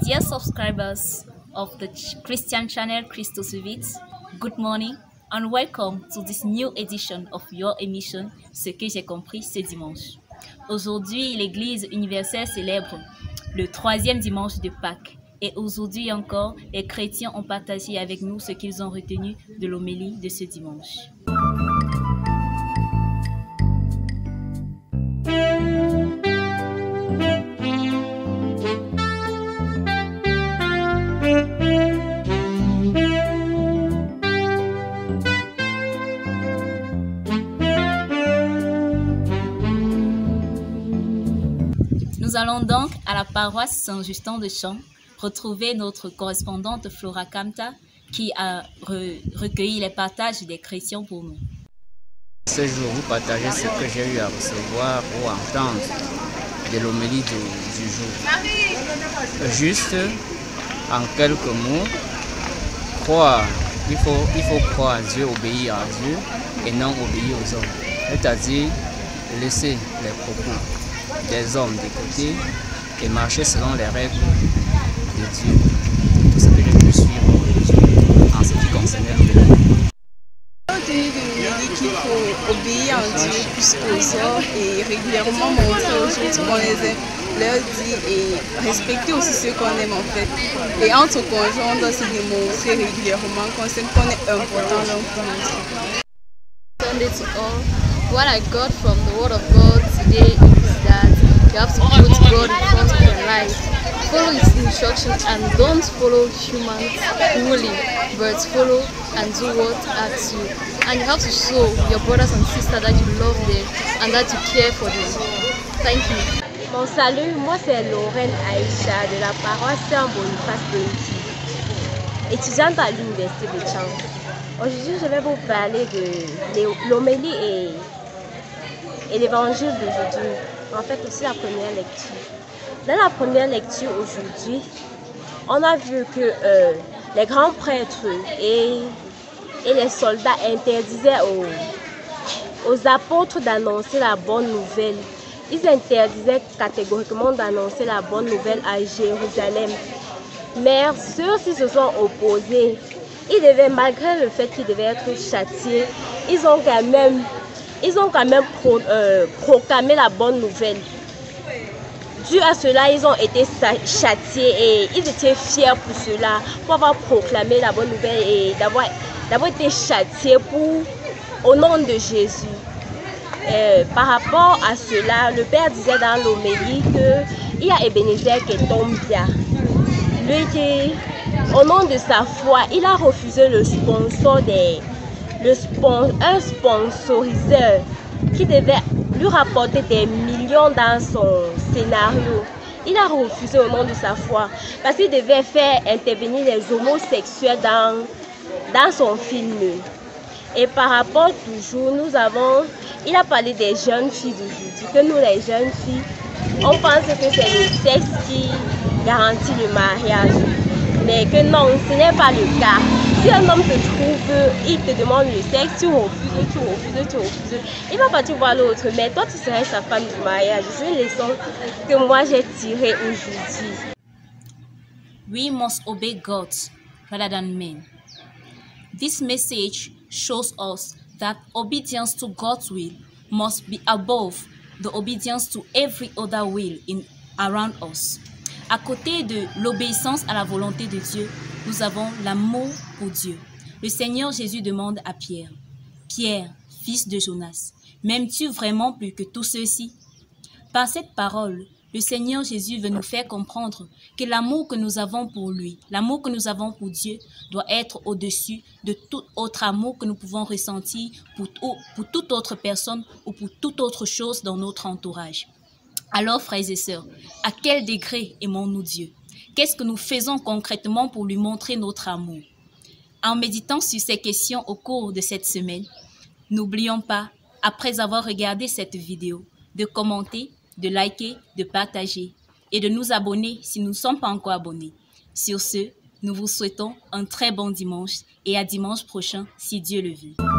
Dear subscribers of the Christian channel Christos Vivit, good morning and welcome to this new edition of your émission Ce que j'ai compris ce dimanche. Aujourd'hui, l'Église universelle célèbre le troisième dimanche de Pâques. Et aujourd'hui encore, les chrétiens ont partagé avec nous ce qu'ils ont retenu de l'homélie de ce dimanche. Nous allons donc à la paroisse Saint-Justin de Champs retrouver notre correspondante Flora Kamta qui a recueilli les partages des chrétiens pour nous. Ce jour, vous partagez ce que j'ai eu à recevoir ou entendre de l'homélie du jour. Juste, en quelques mots, croire. Il faut croire à Dieu, obéir à Dieu et non obéir aux hommes. C'est-à-dire laisser les propos des hommes de côté et marcher selon les règles de Dieu. Tout ce que j'ai pu suivre aujourd'hui en ce qui concernait l'homélie. Qu'il faut obéir à Dieu plus qu'aux hommes et régulièrement montrer aux autres qu'on les aime, leur dire et respecter aussi ceux qu'on aime en fait. Et entre conjoints, on doit se démontrer régulièrement qu'on sait qu'on est important l'un pour l'autre. Sunday to all. What I got from the Word of God today is that you have to put God in front of your life. Follow His instructions and don't follow humans fully, but follow and do what asks you. And you have to show your brothers and sisters that you love them and that you care for them. Thank you. Bon salut, moi c'est Lorraine Aïcha de la paroisse Saint-Boniface de Nti, étudiante à l'université de Champs. Aujourd'hui, je vais vous parler de l'homélie et l'évangile d'aujourd'hui. En fait, aussi la première lecture. Dans la première lecture aujourd'hui, on a vu que les grands prêtres et les soldats interdisaient aux apôtres d'annoncer la bonne nouvelle. Ils interdisaient catégoriquement d'annoncer la bonne nouvelle à Jérusalem. Mais ceux-ci se sont opposés. Ils devaient, malgré le fait qu'ils devaient être châtiés, ils ont quand même proclamé la bonne nouvelle. Dû à cela, ils ont été châtiés et ils étaient fiers pour cela, pour avoir proclamé la bonne nouvelle et d'avoir été châtiés au nom de Jésus. Par rapport à cela, le Père disait dans l'homélie qu'il y a Ebenezer qui tombe bien. Lui qui, au nom de sa foi, il a refusé le sponsor un sponsoriseur qui devait lui rapporter des millions dans son scénario. Il a refusé au nom de sa foi parce qu'il devait faire intervenir les homosexuels dans son film. Et par rapport toujours, il a parlé des jeunes filles d'aujourd'hui, que nous les jeunes filles, on pense que c'est le sexe qui garantit le mariage. Mais que non, ce n'est pas le cas. Si un homme te trouve, il te demande le sexe, tu refuses. Il va partir voir l'autre, mais toi tu serais sa femme du mariage. C'est une leçon que moi j'ai tirée aujourd'hui. We must obey God rather than men. This message shows us that obedience to God's will must be above the obedience to every other will around us. À côté de l'obéissance à la volonté de Dieu, nous avons l'amour pour Dieu. Le Seigneur Jésus demande à Pierre, « Pierre, fils de Jonas, m'aimes-tu vraiment plus que tous ceux-ci » Par cette parole, le Seigneur Jésus veut nous faire comprendre que l'amour que nous avons pour lui, l'amour que nous avons pour Dieu, doit être au-dessus de tout autre amour que nous pouvons ressentir pour toute autre personne ou pour toute autre chose dans notre entourage. Alors, frères et sœurs, à quel degré aimons-nous Dieu? Qu'est-ce que nous faisons concrètement pour lui montrer notre amour? En méditant sur ces questions au cours de cette semaine, n'oublions pas, après avoir regardé cette vidéo, de commenter, de liker, de partager et de nous abonner si nous ne sommes pas encore abonnés. Sur ce, nous vous souhaitons un très bon dimanche et à dimanche prochain si Dieu le veut.